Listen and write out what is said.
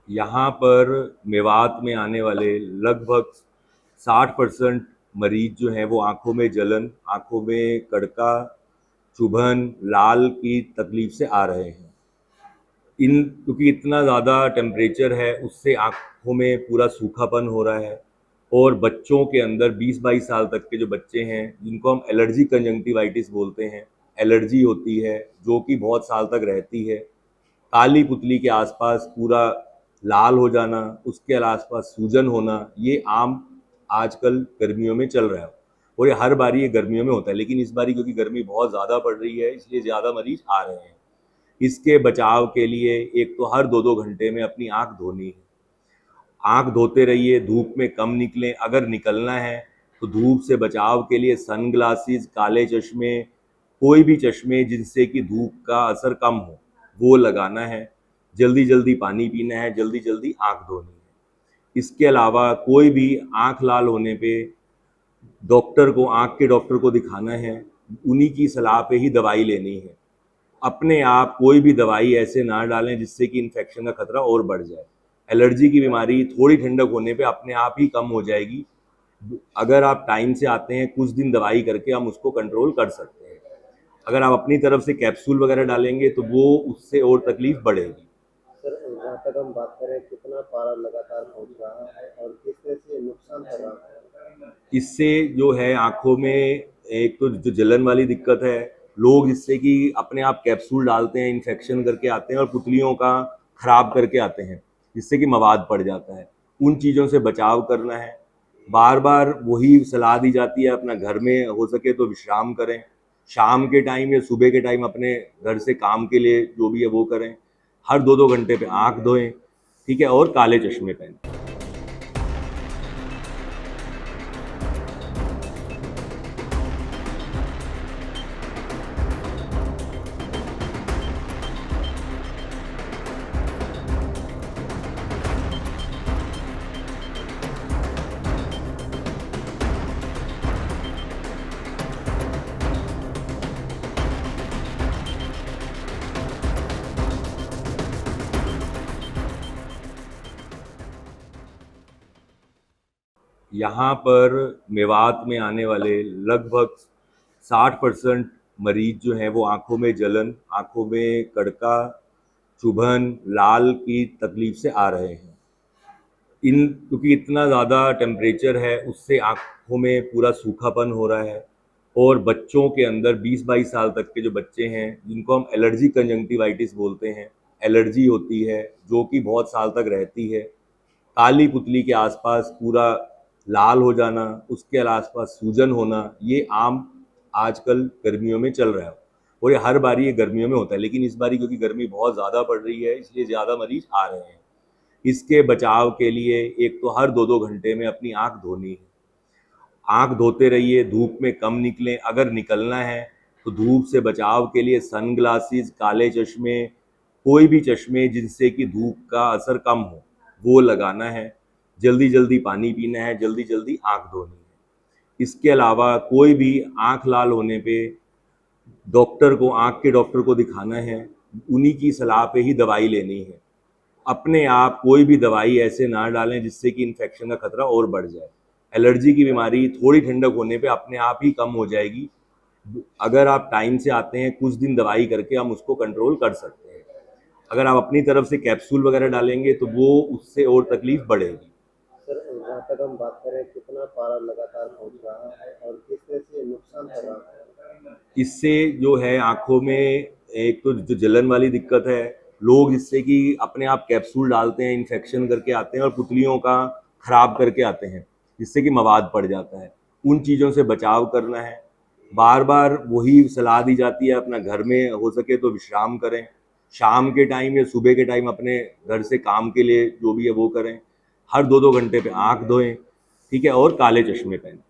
यहाँ पर मेवात में आने वाले लगभग 60% मरीज जो हैं वो आँखों में जलन, आँखों में कड़का, चुभन, लाल की तकलीफ से आ रहे हैं। क्योंकि इतना ज़्यादा टेम्परेचर है उससे आँखों में पूरा सूखापन हो रहा है और बच्चों के अंदर 20-22 साल तक के जो बच्चे हैं जिनको हम एलर्जी कंजंक्टिवाइटिस बोलते हैं, एलर्जी होती है जो कि बहुत साल तक रहती है। काली पुतली के आसपास पूरा लाल हो जाना, उसके आसपास सूजन होना, ये आम आजकल गर्मियों में चल रहा है और ये हर बारी ये गर्मियों में होता है, लेकिन इस बारी क्योंकि गर्मी बहुत ज़्यादा पड़ रही है इसलिए ज़्यादा मरीज आ रहे हैं। इसके बचाव के लिए एक तो हर 2-2 घंटे में अपनी आँख धोनी है। आँख धोते रहिए, धूप में कम निकलें, अगर निकलना है तो धूप से बचाव के लिए सनग्लासेस, काले चश्मे, कोई भी चश्मे जिनसे कि धूप का असर कम हो, वो लगाना है। जल्दी-जल्दी पानी पीना है, जल्दी-जल्दी आँख धोनी है। इसके अलावा कोई भी आँख लाल होने पे आँख के डॉक्टर को दिखाना है, उन्हीं की सलाह पे ही दवाई लेनी है। अपने आप कोई भी दवाई ऐसे ना डालें जिससे कि इन्फेक्शन का खतरा और बढ़ जाए। एलर्जी की बीमारी थोड़ी ठंडक होने पे अपने आप ही कम हो जाएगी। अगर आप टाइम से आते हैं, कुछ दिन दवाई करके हम उसको कंट्रोल कर सकते हैं। अगर आप अपनी तरफ से कैप्सूल वगैरह डालेंगे तो वो उससे और तकलीफ बढ़ेगी। सर, जहाँ तक हम बात करें कितना पारा लगातार पहुँच रहा है और किस तरह से नुकसान कर रहा है? इससे जो है आँखों में एक तो जो जलन वाली दिक्कत है, लोग जिससे कि अपने आप कैप्सूल डालते हैं, इन्फेक्शन करके आते हैं और पुतलियों का खराब करके आते हैं, जिससे कि मवाद पड़ जाता है। उन चीज़ों से बचाव करना है। बार-बार वही सलाह दी जाती है अपना घर में हो सके तो विश्राम करें। शाम के टाइम या सुबह के टाइम अपने घर से काम के लिए जो भी है वो करें। हर 2-2 घंटे पे आँख धोएँ, ठीक है? और काले चश्मे पहनें। यहाँ पर मेवात में आने वाले लगभग 60% मरीज जो हैं वो आँखों में जलन, आँखों में कड़का, चुभन, लाल की तकलीफ से आ रहे हैं। क्योंकि इतना ज़्यादा टेम्परेचर है उससे आँखों में पूरा सूखापन हो रहा है और बच्चों के अंदर 20-22 साल तक के जो बच्चे हैं जिनको हम एलर्जी कंजंक्टिवाइटिस बोलते हैं, एलर्जी होती है जो कि बहुत साल तक रहती है। काली पुतली के आसपास पूरा लाल हो जाना, उसके आसपास सूजन होना, ये आम आजकल गर्मियों में चल रहा है और ये हर बारी ये गर्मियों में होता है, लेकिन इस बारी क्योंकि गर्मी बहुत ज़्यादा पड़ रही है इसलिए ज़्यादा मरीज आ रहे हैं। इसके बचाव के लिए एक तो हर 2-2 घंटे में अपनी आँख धोनी है। आँख धोते रहिए, धूप में कम निकलें, अगर निकलना है तो धूप से बचाव के लिए सनग्लासेस, काले चश्मे, कोई भी चश्मे जिनसे कि धूप का असर कम हो, वो लगाना है। जल्दी-जल्दी पानी पीना है, जल्दी-जल्दी आँख धोनी है। इसके अलावा कोई भी आँख लाल होने पे आँख के डॉक्टर को दिखाना है, उन्हीं की सलाह पे ही दवाई लेनी है। अपने आप कोई भी दवाई ऐसे ना डालें जिससे कि इन्फेक्शन का खतरा और बढ़ जाए। एलर्जी की बीमारी थोड़ी ठंडक होने पे अपने आप ही कम हो जाएगी। अगर आप टाइम से आते हैं, कुछ दिन दवाई करके हम उसको कंट्रोल कर सकते हैं। अगर आप अपनी तरफ से कैप्सूल वगैरह डालेंगे तो वो उससे और तकलीफ बढ़ेगी। सर, जहाँ तक हम बात करें कितना पारा लगातार पहुँच रहा है और किस तरह से नुकसान कर रहा है? इससे जो है आँखों में एक तो जो जलन वाली दिक्कत है, लोग जिससे कि अपने आप कैप्सूल डालते हैं, इन्फेक्शन करके आते हैं और पुतलियों का खराब करके आते हैं, जिससे कि मवाद पड़ जाता है। उन चीज़ों से बचाव करना है। बार-बार वही सलाह दी जाती है अपना घर में हो सके तो विश्राम करें। शाम के टाइम या सुबह के टाइम अपने घर से काम के लिए जो भी है वो करें। हर 2-2 घंटे पे आँख धोएँ, ठीक है? और काले चश्मे पहनें।